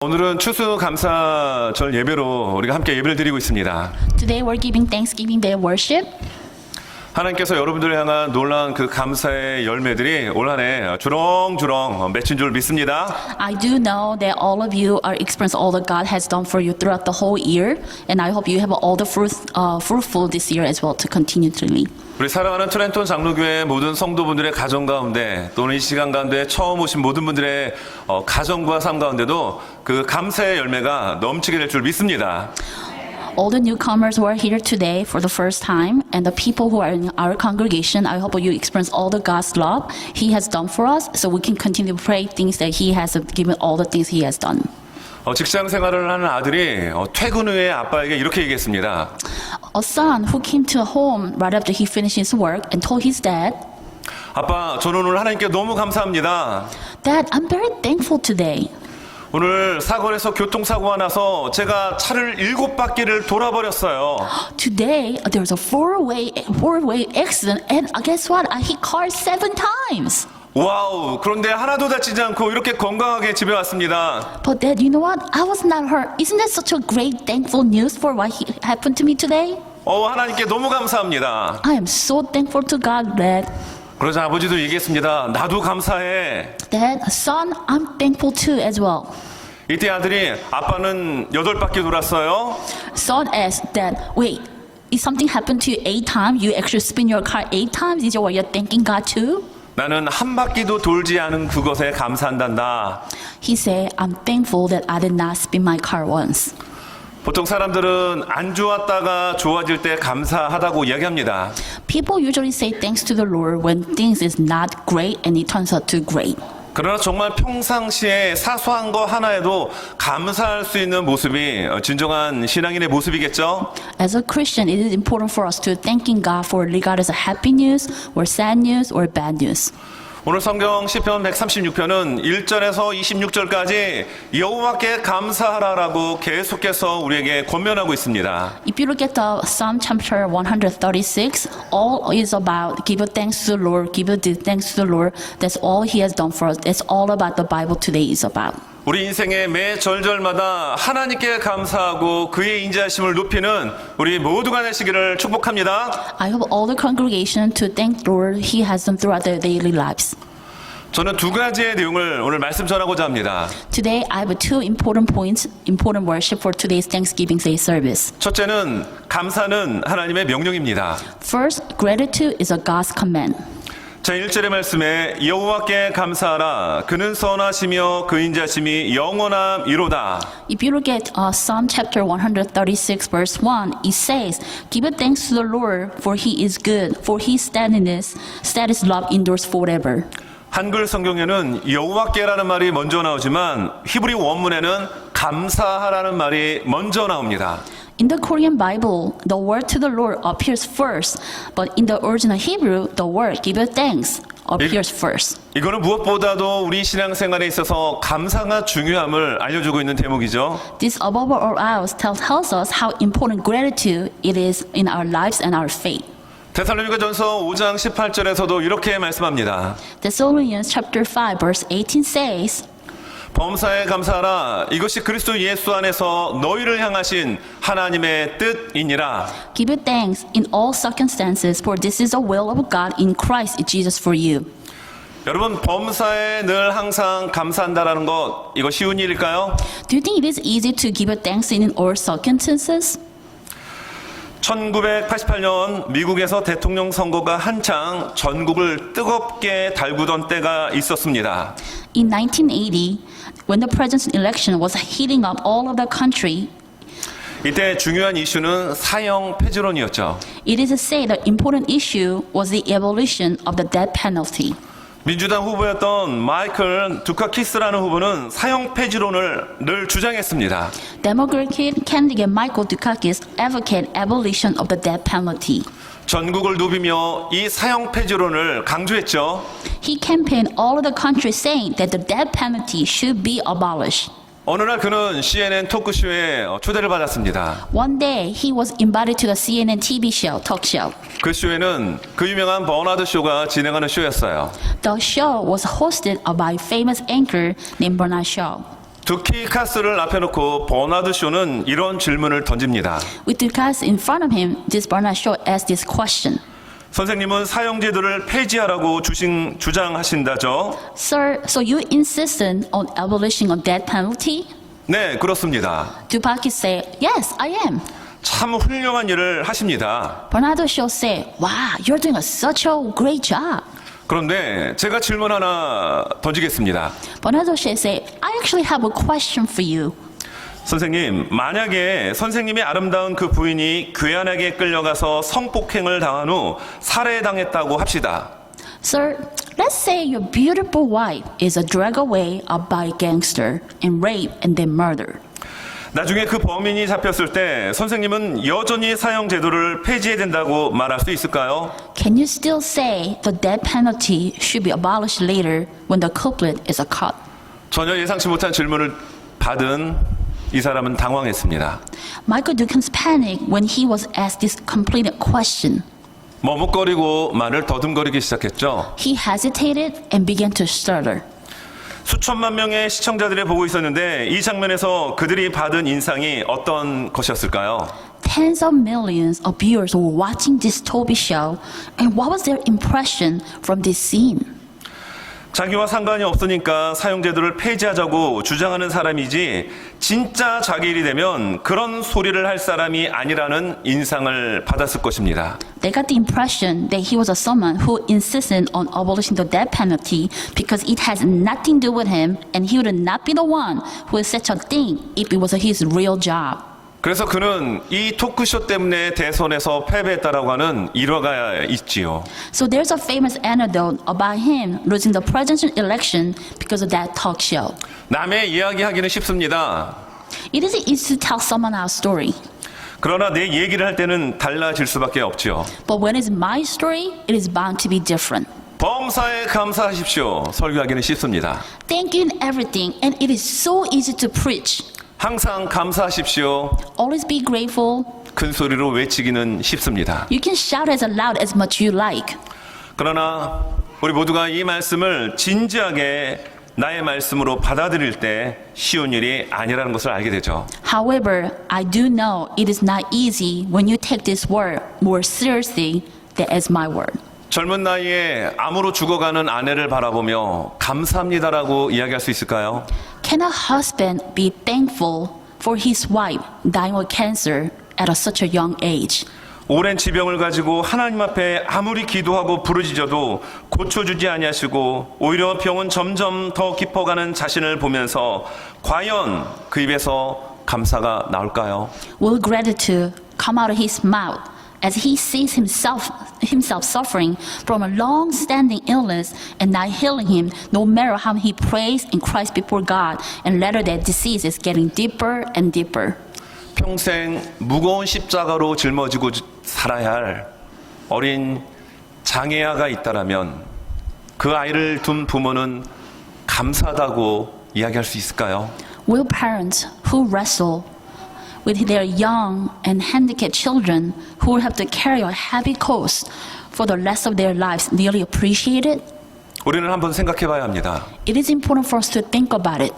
오늘은 추수감사절 예배로 우리가 함께 예배를 드리고 있습니다. Today we're giving Thanksgiving Day worship. 하나님께서 여러분들을 향한 놀라운 그 감사의 열매들이 올 한 해 주렁주렁 맺힌 줄 믿습니다. I do know that all of you are experiencing all that God has done for you throughout the whole year, and I hope you have all the fruitful this year as well to continually. 우리 사랑하는 트렌톤 장로교회 모든 성도분들의 가정 가운데 또는 이 시간 가운데 처음 오신 모든 분들의 가정과 삶 가운데도 그 감사의 열매가 넘치게 될 줄 믿습니다. All the newcomers who are here today for the first time, and the people who are in our congregation, I hope you experience all the God's love He has done for us, so we can continue to pray things that He has given all the things He has done. 직장 생활을 하는 아들이 퇴근 후에 아빠에게 이렇게 얘기했습니다. A son who came to home right after he finished his work and told his dad, 아빠, 저는 오늘 하나님께 너무 감사합니다. Dad, I'm very thankful today. 오늘 사거리에서 교통사고가 나서 제가 차를 7바퀴를 돌아버렸어요. Today, there was a four-way accident, and guess what? I hit cars 7 times. 와우, 그런데 하나도 다치지 않고 이렇게 건강하게 집에 왔습니다. But Dad, you know what? I was not hurt. Isn't that such a great thankful news for what happened to me today? 하나님께 너무 감사합니다. I am so thankful to God, Dad. 그러자 아버지도 얘기했습니다. 나도 감사해. Dad, son, I'm thankful too as well. 이때 아들이 아빠는 8바퀴 돌았어요. Son asked Dad, wait, is something happened to you 8 times? You actually spin your car 8 times? Is that why you're thanking God too? 나는 한 바퀴도 돌지 않은 그것에 감사한단다. He said, I'm thankful that I did not spin my car once. 보통 사람들은 안 좋았다가 좋아질 때 감사하다고 이야기합니다. People usually say thanks to the Lord when things is not great and it turns out to great. 그러나 정말 평상시에 사소한 거 하나에도 감사할 수 있는 모습이 진정한 신앙인의 모습이겠죠? As a Christian, it is important for us to thanking God for regardless of happy news or sad news or bad news. 오늘 성경 시편 136편은 1절에서 26절까지 여호와께 감사하라라고 계속해서 우리에게 권면하고 있습니다. If you look at the Psalm chapter 136, all is about give thanks to the Lord, give thanks to the Lord. That's all He has done for us. That's all about the Bible today is about. 우리 인생의 매 절절마다 하나님께 감사하고 그의 인자하심을 높이는 우리 모두가 되시기를 축복합니다. I hope all the congregation to thank the Lord He has done throughout their daily lives. 저는 두 가지의 내용을 오늘 말씀 전하고자 합니다. Today I have 2 important points, important worship for today's Thanksgiving Day service. 첫째는 감사는 하나님의 명령입니다. First, gratitude is a God's command. 자, 1절의 말씀에 여호와께 감사하라. 그는 선하시며 그 인자심이 영원함이로다. If you look at Psalm chapter 136 verse 1, it says, Give thanks to the Lord, for He is good, for His steadfast love endures forever. 한글 성경에는 여호와께라는 말이 먼저 나오지만 히브리 원문에는 감사하라는 말이 먼저 나옵니다. In the Korean Bible, the word to the Lord appears first, but in the original Hebrew, the word give thanks appears first. 이거는 무엇보다도 우리 신앙생활에 있어서 감사가 중요함을 알려주고 있는 대목이죠. This above all else tells us how important gratitude it is in our lives and our faith. 데살로니가전서 5장 18절에서도 이렇게 말씀합니다. Thessalonians chapter 5 verse 18 says, 범사에 감사하라. 이것이 그리스도 예수 안에서 너희를 향하신 하나님의 뜻이니라. Give thanks in all circumstances, for this is the will of God in Christ Jesus for you. 여러분, 범사에 늘 항상 감사한다라는 것, 이거 쉬운 일일까요? Do you think it is easy to give thanks in all circumstances? 1988년 미국에서 대통령 선거가 한창 전국을 뜨겁게 달구던 때가 있었습니다. In 1980, when the president's election was heating up all of the country, 이때 중요한 이슈는 사형 폐지론이었죠. it is said the important issue was the abolition of the death penalty. 민주당 후보였던 마이클 두카키스라는 후보는 사형 폐지론을 늘 주장했습니다. Democratic candidate Michael Dukakis advocated abolition of the death penalty. 전국을 누비며 이 사형 폐지론을 강조했죠. He campaigned all of the country saying that the death penalty should be abolished. 어느 날 그는 CNN 토크쇼에 초대를 받았습니다. One day, he was invited to the CNN TV show, talk show. 그 쇼에는 그 유명한 버나드 쇼가 진행하는 쇼였어요. The show was hosted by famous anchor named Bernard Shaw. 두키카스를 앞에 놓고 버나드 쇼는 이런 질문을 던집니다. With Dukas in front of him, this Bernard Shaw asked this question. 선생님은 사형제도를 폐지하라고 주장하신다죠? Sir, so you insisted on abolition of death penalty? 네, 그렇습니다. Dupakis said, yes, I am. 참 훌륭한 일을 하십니다. Bernardo Shaw said, wow, you're doing such a great job. 그런데 제가 질문 하나 던지겠습니다. Bernardo Shaw said, I actually have a question for you. 선생님, 만약에 선생님의 아름다운 그 부인이 괴한에게 끌려가서 성폭행을 당한 후 살해당했다고 합시다. Sir, let's say your beautiful wife is dragged away by a gangster and raped and then murdered. 나중에 그 범인이 잡혔을 때 선생님은 여전히 사형제도를 폐지해야 된다고 말할 수 있을까요? Can you still say the death penalty should be abolished later when the culprit is caught? 전혀 예상치 못한 질문을 받은 이 사람은 당황했습니다. Michael Dukins panicked when he was asked this completed question. 머뭇거리고 말을 더듬거리기 시작했죠. He hesitated and began to stutter. 수천만 명의 시청자들이 보고 있었는데 이 장면에서 그들이 받은 인상이 어떤 것이었을까요? Tens of millions of viewers were watching this Toby show, and what was their impression from this scene? 자기와 상관이 없으니까 사형제도를 폐지하자고 주장하는 사람이지 진짜 자기 일이 되면 그런 소리를 할 사람이 아니라는 인상을 받았을 것입니다. They got the impression that he was someone who insisted on abolishing the death penalty because it has nothing to do with him, and he would not be the one who would such a thing if it was his real job. 그래서 그는 이 토크쇼 때문에 대선에서 패배했다라고 하는 일화가 있지요. So there's a famous anecdote about him losing the presidential election because of that talk show. 남의 이야기하기는 쉽습니다. It is easy to tell someone our story, 그러나 내 얘기를 할 때는 달라질 수밖에 없지요. but when it's my story, it is bound to be different. 범사에 감사하십시오. 설교하기는 쉽습니다. Thank you in everything, and it is so easy to preach. 항상 감사하십시오. Always be grateful. 큰 소리로 외치기는 쉽습니다. You can shout as loud as much you like. 그러나 우리 모두가 이 말씀을 진지하게 나의 말씀으로 받아들일 때 쉬운 일이 아니라는 것을 알게 되죠. However, I do know it is not easy when you take this word more seriously than as my word. 젊은 나이에 암으로 죽어가는 아내를 바라보며 감사합니다라고 이야기할 수 있을까요? Can a husband be thankful for his wife dying of cancer at such a young age? 오랜 지병을 가지고 하나님 앞에 아무리 기도하고 부르짖어도 고쳐주지 아니하시고 오히려 병은 점점 더 깊어가는 자신을 보면서 과연 그 입에서 감사가 나올까요? Will gratitude come out of his mouth as he sees himself suffering from a long-standing illness and not healing him, no matter how he prays and cries before God, and later that disease is getting deeper and deeper. 평생 무거운 십자가로 짊어지고 살아야 할 어린 장애아가 있다라면 그 아이를 둔 부모는 감사하다고 이야기할 수 있을까요? Will parents who wrestle with their young and handicapped children who will have to carry a heavy cost for the rest of their lives nearly appreciate it? 우리는 한번 생각해 봐야 합니다. It is important for us to think about it.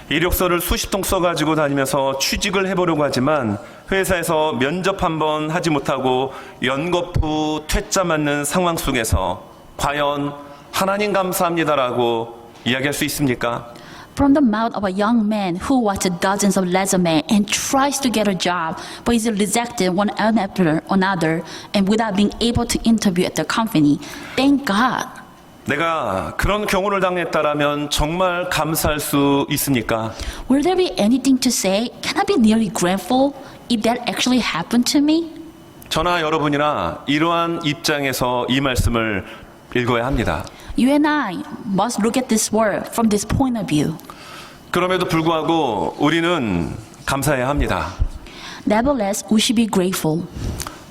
이력서를 수십 통 써가지고 다니면서 취직을 해보려고 하지만 회사에서 면접 한번 하지 못하고 연거푸 퇴짜 맞는 상황 속에서 과연 하나님 감사합니다라고 이야기할 수 있습니까? From the mouth of a young man who watches dozens of resumes and tries to get a job, but is rejected one after another, and without being able to interview at the company. Thank God. 내가 그런 경우를 당했다라면 정말 감사할 수 있습니까? Will there be anything to say? Can I be nearly grateful if that actually happened to me? 저나 여러분이나 이러한 입장에서 이 말씀을 읽어야 합니다. You and I must look at this word from this point of view. 그럼에도 불구하고 우리는 감사해야 합니다. Nevertheless, we should be grateful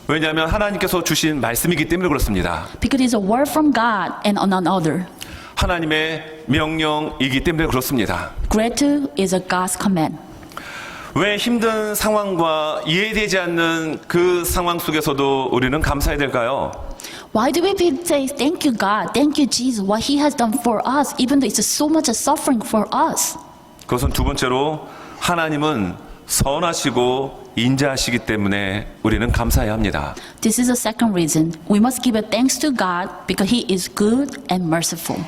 왜냐하면 하나님께서 주신 말씀이기 때문에 그렇습니다. because it's a word from God and none other. 하나님의 명령이기 때문에 그렇습니다. Gratitude is a God's command. 왜 힘든 상황과 이해되지 않는 그 상황 속에서도 우리는 감사해야 될까요? Why do we say thank you God, thank you Jesus, what He has done for us, even though it's so much suffering for us? 그것은 두 번째로 하나님은 선하시고 인자하시기 때문에 우리는 감사해야 합니다. This is the second reason. We must give thanks to God because He is good and merciful.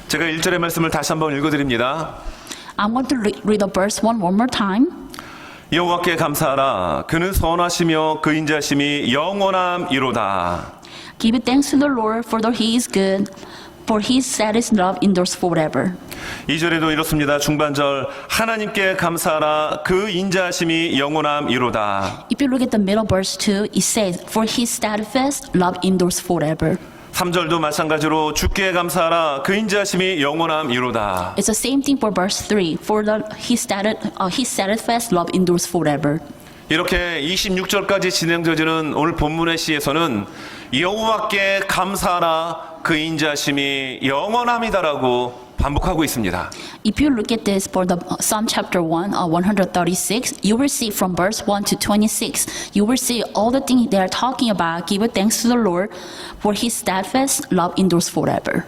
제가 1절의 말씀을 다시 한번 읽어드립니다. I'm going to read the verse one more time. 여호와께 감사하라. 그는 선하시며 그 인자심이 영원함이로다. Give thanks to the Lord for He is good, for His steadfast love endures forever. 2절에도 이렇습니다. 중반절 하나님께 감사하라. 그 인자심이 영원함이로다. If you look at the middle verse 2, it says, for His steadfast love endures forever. 3절도 마찬가지로 주께 감사하라. 그 인자심이 영원함이로다. It's the same thing for verse 3, for His steadfast love endures forever. 이렇게 26절까지 진행되어지는 오늘 본문의 시에서는 여호와께 감사하라. 그 인자심이 영원함이다라고 반복하고 있습니다. If you look at this for the Psalm chapter 1, 136, you will see from verse 1 to 26, you will see all the things they are talking about. Give thanks to the Lord, for His steadfast love endures forever.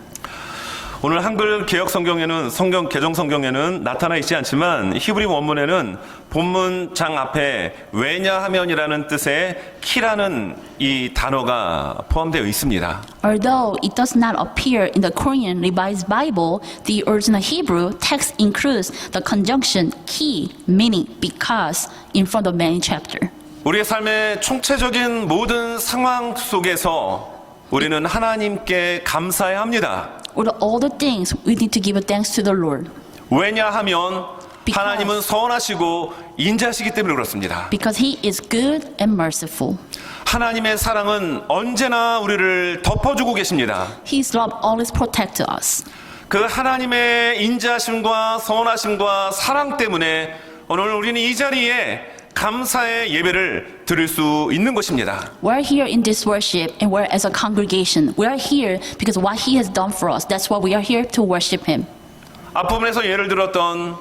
오늘 한글 개역 성경에는 개정 성경에는 나타나 있지 않지만 히브리 원문에는 본문 장 앞에 왜냐하면이라는 뜻의 키라는 이 단어가 포함되어 있습니다. Although it does not appear in the Korean Revised Bible, the original Hebrew text includes the conjunction key, meaning because, in front of many chapter. 우리의 삶의 총체적인 모든 상황 속에서 우리는 하나님께 감사해야 합니다. With all the things, we need to give thanks to the Lord. 왜냐하면 Because. 하나님은 선하시고 인자하시기 때문에 그렇습니다. Because He is good and merciful. 하나님의 사랑은 언제나 우리를 덮어주고 계십니다. His love always protects us. 그 하나님의 인자하심과 선하심과 사랑 때문에 오늘 우리는 이 자리에 감사의 예배를 드릴 수 있는 것입니다. We're here in this worship and we're as a congregation. We're here because what He has done for us. That's why we are here to worship Him. 앞부분에서 예를 들었던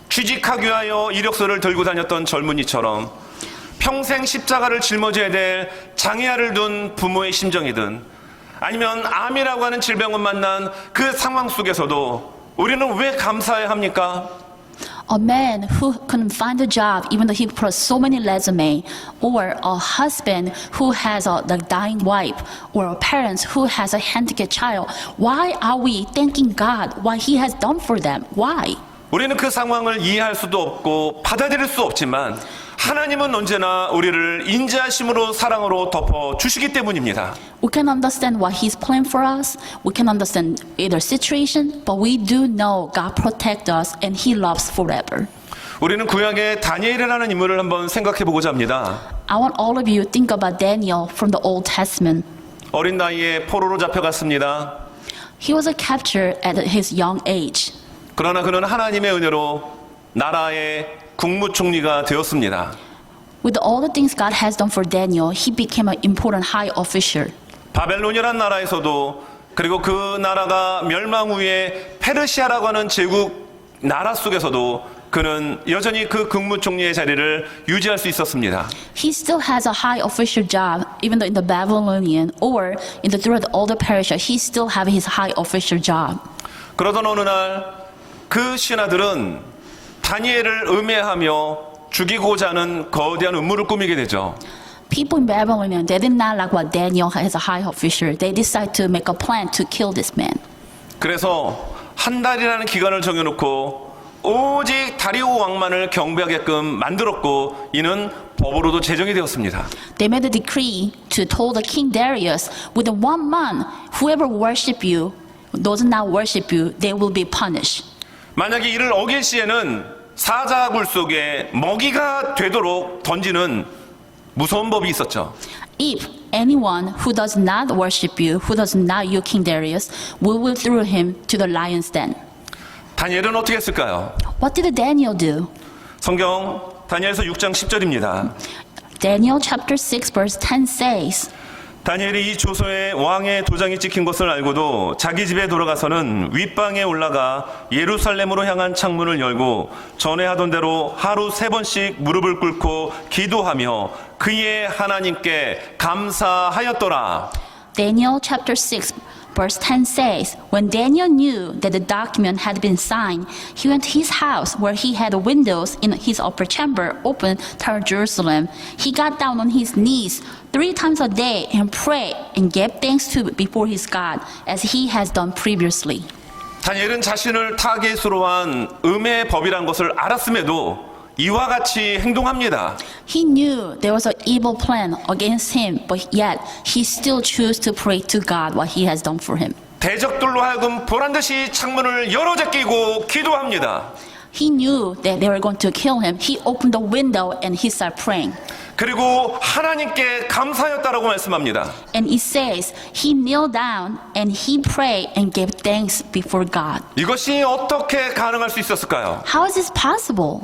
취직하기 위하여 이력서를 들고 다녔던 젊은이처럼 평생 십자가를 짊어져야 될 장애아를 둔 부모의 심정이든 아니면 암이라고 하는 질병을 만난 그 상황 속에서도 우리는 왜 감사해야 합니까? A man who couldn't find a job even though he put so many resumes, or a husband who has a dying wife, or a parent who has a handicapped child. Why are we thanking God what He has done for them? Why? 우리는 그 상황을 이해할 수도 없고 받아들일 수 없지만 하나님은 언제나 우리를 인자하심으로 사랑으로 덮어 주시기 때문입니다. We can understand what He's planned for us. We can understand either situation, but we do know God protects us and He loves forever. 우리는 구약의 다니엘이라는 인물을 한번 생각해 보고자 합니다. I want all of you to think about Daniel from the Old Testament. 어린 나이에 포로로 잡혀갔습니다. He was captured at his young age. 그러나 그는 하나님의 은혜로 나라의 국무총리가 되었습니다. With all the things God has done for Daniel, he became an important high official. 바벨론이라는 나라에서도 그리고 그 나라가 멸망 후에 페르시아라고 하는 제국 나라 속에서도 그는 여전히 그 국무총리의 자리를 유지할 수 있었습니다. He still has a high official job, even though in the Babylonian or in the throughout all the Persia, he still have his high official job. 그러던 어느 날 그 신하들은 다니엘을 음해하며 죽이고자 하는 거대한 음모를 꾸미게 되죠. People in Babylon, they did not like what Daniel as a high official. They decided to make a plan to kill this man. 그래서 한 달이라는 기간을 정해놓고 오직 다리오 왕만을 경배하게끔 만들었고 이는 법으로도 제정이 되었습니다. They made a decree to tell the king Darius, within 1 month, whoever worship you, does not worship you, they will be punished. 만약에 이를 어길 시에는 사자굴 속에 먹이가 되도록 던지는 무서운 법이 있었죠. If anyone who does not worship you, who does not you, King Darius, we will throw him to the lion's den. 다니엘은 어떻게 했을까요? What did Daniel do? 성경 다니엘서 6장 10절입니다. Daniel chapter 6 verse 10 says, 다니엘이 이 조서에 왕의 도장이 찍힌 것을 알고도 자기 집에 돌아가서는 윗방에 올라가 예루살렘으로 향한 창문을 열고 전에 하던 대로 하루 3번씩 무릎을 꿇고 기도하며 그의 하나님께 감사하였더라. Daniel chapter 6 Verse 10 says, When Daniel knew that the document had been signed, he went to his house where he had windows in his upper chamber open toward Jerusalem. He got down on his knees 3 times a day and prayed and gave thanks before his God, as he has done previously. 다니엘은 자신을 타겟으로 한 음의 법이란 것을 알았음에도 이와 같이 행동합니다. He knew there was an evil plan against him, but yet he still chose to pray to God what he has done for him. 대적들로 하여금 보란듯이 창문을 열어 제끼고 기도합니다. He knew that they were going to kill him. He opened the window and he started praying. 그리고 하나님께 감사하였다라고 말씀합니다. And it says he knelt down and he prayed and gave thanks before God. 이것이 어떻게 가능할 수 있었을까요? How is this possible?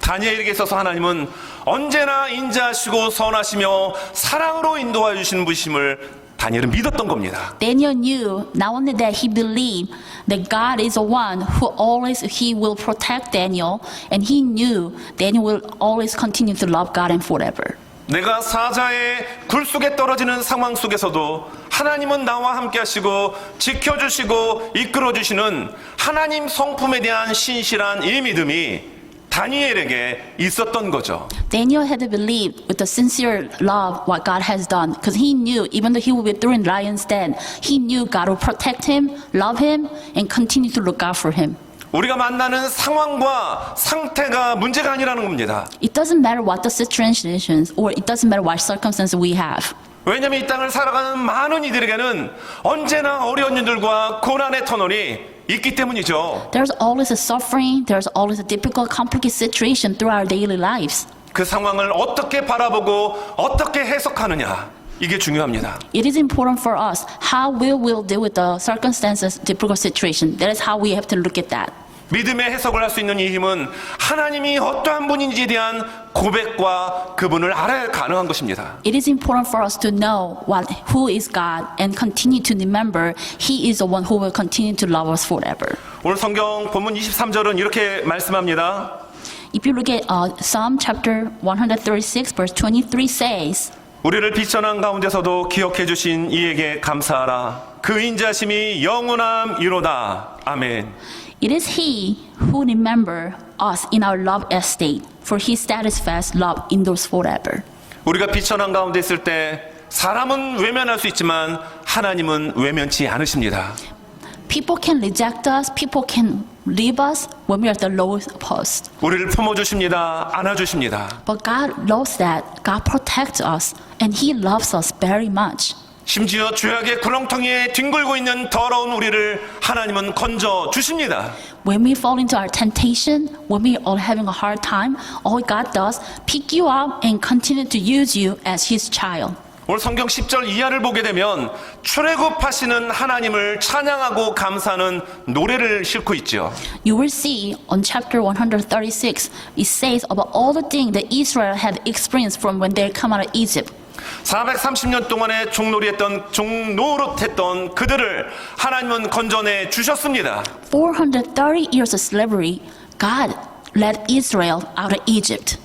다니엘에게 있어서 하나님은 언제나 인자하시고 선하시며 사랑으로 인도하여 주시는 분이심을 다니엘은 믿었던 겁니다. Daniel knew not only that he believed that God is the one who always he will protect Daniel, and he knew Daniel will always continue to love God and forever. 내가 사자의 굴 속에 떨어지는 상황 속에서도 하나님은 나와 함께 하시고 지켜주시고 이끌어주시는 하나님 성품에 대한 신실한 이 믿음이 다니엘에게 있었던 거죠. Daniel had to believe with the sincere love what God has done, because he knew even though he would be thrown in lion's den, he knew God would protect him, love him, and continue to look out for him. 우리가 만나는 상황과 상태가 문제가 아니라는 겁니다. It doesn't matter what the situations or it doesn't matter what circumstances we have. 왜냐하면 이 땅을 살아가는 많은 이들에게는 언제나 어려운 일들과 고난의 터널이 있기 때문이죠. There's always a suffering, there's always a difficult, complicated situation through our daily lives. 그 상황을 어떻게 바라보고 어떻게 해석하느냐, 이게 중요합니다. It is important for us how we will deal with the circumstances, difficult situation. That is how we have to look at that. 믿음의 해석을 할 수 있는 이 힘은 하나님이 어떠한 분인지에 대한 고백과 그분을 알아야 가능한 것입니다. It is important for us to know who is God and continue to remember He is the one who will continue to love us forever. 오늘 성경 본문 23절은 이렇게 말씀합니다. If you look at Psalm chapter 136 verse 23 says, 우리를 비천한 가운데서도 기억해 주신 이에게 감사하라. 그 인자심이 영원함이로다. 아멘. It is He who remember us in our love estate, for His steadfast love endures forever. 우리가 비천한 가운데 있을 때 사람은 외면할 수 있지만 하나님은 외면치 않으십니다. People can reject us, people can leave us when we are at the lowest post. 우리를 품어주십니다. 안아주십니다. But God knows that. God protects us, and He loves us very much. 심지어 죄악의 구렁텅이에 뒹굴고 있는 더러운 우리를 하나님은 건져 주십니다. When we fall into our temptation, when we are having a hard time, all God does, pick you up and continue to use you as His child. 오늘 성경 10절 이하를 보게 되면 출애굽하시는 하나님을 찬양하고 감사하는 노래를 싣고 있죠. You will see on chapter 136, it says about all the things that Israel had experienced from when they come out of Egypt. 430년 동안에 종노릇했던 그들을 하나님은 건져내 주셨습니다. 430 years of slavery, God led Israel out of Egypt.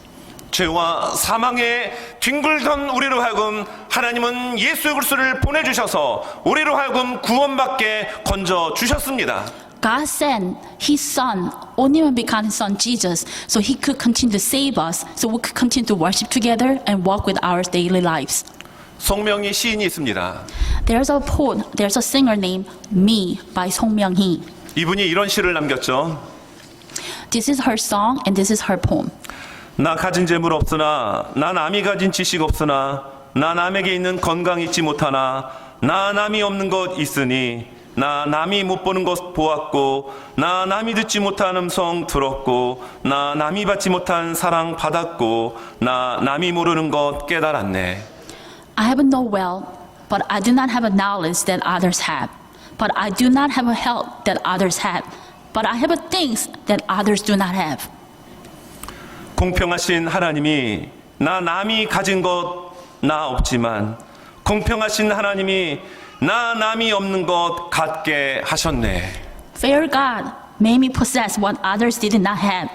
죄와 사망에 뒹굴던 우리로 하여금 하나님은 예수 그리스도를 보내주셔서 우리로 하여금 구원받게 건져 주셨습니다. God sent His Son, only one begotten Son, Jesus, so He could continue to save us, so we could continue to worship together and walk with our daily lives. 송명희 시인이 있습니다. There's a singer named Me by Song Myung-hee. 이분이 이런 시를 남겼죠. This is her song and this is her poem. 나 가진 재물 없으나 나 남이 가진 지식 없으나 나 남에게 있는 건강 잊지 못하나 나 남이 없는 것 있으니 나 남이 못 보는 것 보았고 나 남이 듣지 못한 음성 들었고 나 남이 받지 못한 사랑 받았고 나 남이 모르는 것 깨달았네. I have no wealth, but I do not have a knowledge that others have. But I do not have a health that others have. But I have things that others do not have. 공평하신 하나님이 나 남이 가진 것 나 없지만 공평하신 하나님이 나 남이 없는 것 갖게 하셨네. Fair God made me possess what others did not have.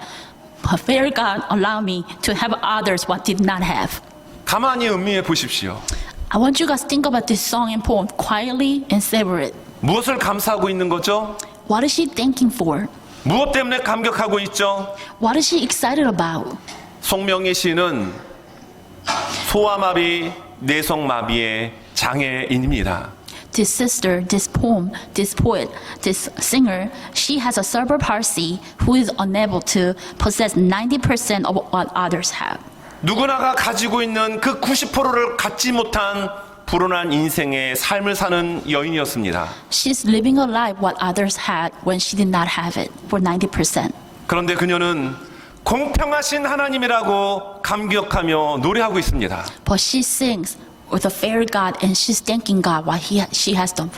But fair God allowed me to have others what did not have. 가만히 음미해 보십시오. I want you guys to think about this song and poem quietly and savor it. 무엇을 감사하고 있는 거죠? What is she thanking for? 무엇 때문에 감격하고 있죠? What is she excited about? 송명희 씨는 소아마비, 뇌성마비의 장애인입니다. This sister, this poem, this poet, this singer, she has a cerebral palsy who is unable to possess 90% of what others have. 누구나가 가지고 있는 그 90%를 갖지 못한 불운한 인생의 삶을 사는 여인이었습니다. She's living a life what others had when she did not have it for 90%. 그런데 그녀는 공평하신 하나님이라고 감격하며 노래하고 있습니다. But she sings with a fair God and she's thanking God what he has done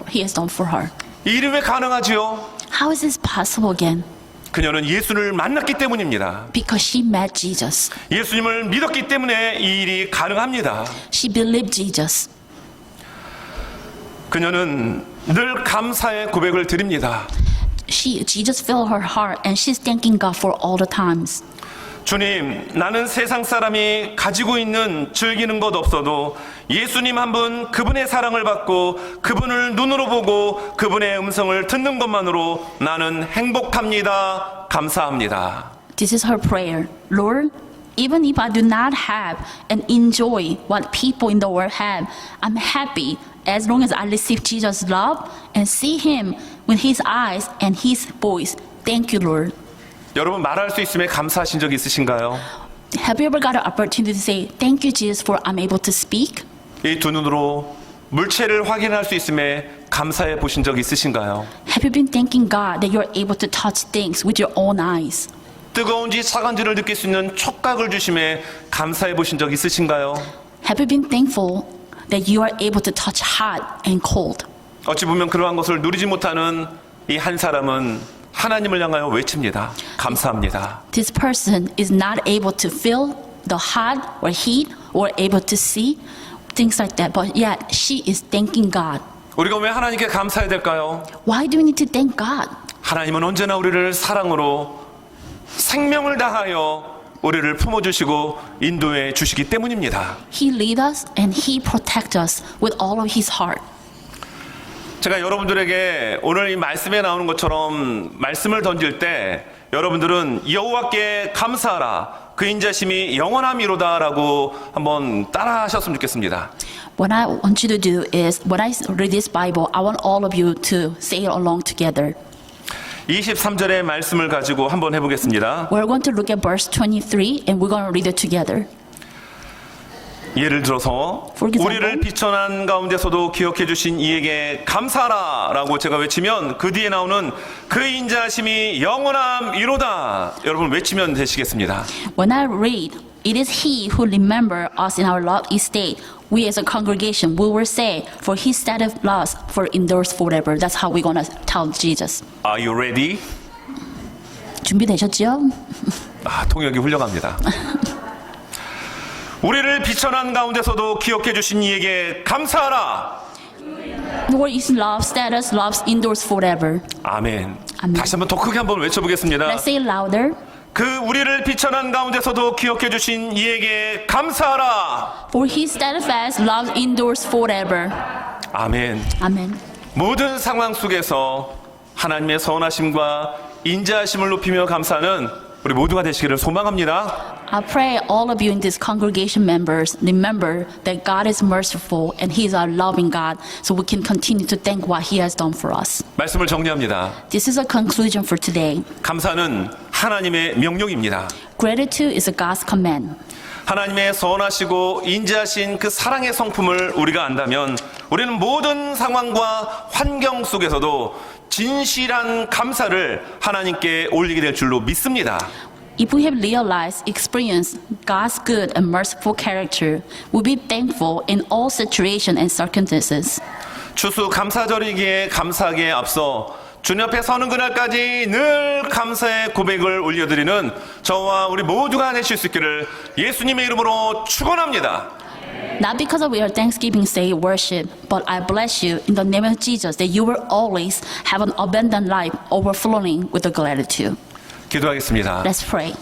for her. 이 일이 왜 가능하지요? How is this possible again? 그녀는 예수를 만났기 때문입니다. Because she met Jesus. 예수님을 믿었기 때문에 이 일이 가능합니다. She believed Jesus. 그녀는 늘 감사의 고백을 드립니다. Jesus filled her heart and she's thanking God for all the times. 주님, 나는 세상 사람이 가지고 있는 즐기는 것 없어도 예수님 한 분, 그분의 사랑을 받고 그분을 눈으로 보고 그분의 음성을 듣는 것만으로 나는 행복합니다. 감사합니다. This is her prayer. Lord, even if I do not have and enjoy what people in the world have, I'm happy as long as I receive Jesus' love and see Him with His eyes and His voice. Thank you, Lord. 여러분 말할 수 있음에 감사하신 적 있으신가요? Have you ever got an opportunity to say, thank you, Jesus, for I'm able to speak? 이 두 눈으로 물체를 확인할 수 있음에 감사해 보신 적 있으신가요? Have you been thanking God that you're able to touch things with your own eyes? 뜨거운지 차가운지를 느낄 수 있는 촉각을 주심에 감사해 보신 적 있으신가요? Have you been thankful that you are able to touch hot and cold? 어찌 보면 그러한 것을 누리지 못하는 이 한 사람은 하나님을 향하여 외칩니다. 감사합니다. This person is not able to feel the hot or heat or able to see things like that, but yet she is thanking God. 우리가 왜 하나님께 감사해야 될까요? Why do we need to thank God? 하나님은 언제나 우리를 사랑으로 생명을 다하여 우리를 품어주시고 인도해 주시기 때문입니다. He leads us and He protects us with all of His heart. 제가 여러분들에게 오늘 이 말씀에 나오는 것처럼 말씀을 던질 때 여러분들은 여호와께 감사하라 그 인자심이 영원함이로다라고 한번 따라 하셨으면 좋겠습니다. What I want you to do is, when I read this Bible, I want all of you to say it along together. 23절의 말씀을 가지고 한번 해보겠습니다. We're going to look at verse 23 and we're going to read it together. 예를 들어서 For example, 우리를 비천한 가운데서도 기억해 주신 이에게 감사하라 라고 제가 외치면 그 뒤에 나오는 그 인자하심이 영원함이로다. 여러분 외치면 되시겠습니다. When I read, it is He who remember us in our love estate. We as a congregation, we will say, for His steadfast love for endures forever. That's how we're going to tell Jesus. Are you ready? 준비되셨죠? 통역이 훌륭합니다. 우리를 비천한 가운데서도 기억해 주신 이에게 감사하라. Lord is love, status, love endures forever. 아멘. 아멘. 다시 한번 더 크게 한번 외쳐보겠습니다. Let's say it louder. 그 우리를 비천한 가운데서도 기억해 주신 이에게 감사하라. For His steadfast love endures forever. 아멘. Amen. 모든 상황 속에서 하나님의 선하심과 인자하심을 높이며 감사하는 우리 모두가 되시기를 소망합니다. I pray all of you in this congregation members remember that God is merciful and He is our loving God, so we can continue to thank what He has done for us. 말씀을 정리합니다. This is a conclusion for today. 감사는 하나님의 명령입니다. Gratitude is a God's command. 하나님의 선하시고 인자하신 그 사랑의 성품을 우리가 안다면 우리는 모든 상황과 환경 속에서도 진실한 감사를 하나님께 올리게 될 줄로 믿습니다. If we have realized, experienced God's good and merciful character, we'll be thankful in all situations and circumstances. 추수 감사절이기에 감사하기에 앞서 주님 앞에 서는 그날까지 늘 감사의 고백을 올려드리는 저와 우리 모두가 되실 수 있기를 예수님의 이름으로 축원합니다. Not because of your Thanksgiving Day worship, but I bless you in the name of Jesus that you will always have an abundant life overflowing with the gratitude. 기도하겠습니다. Let's pray.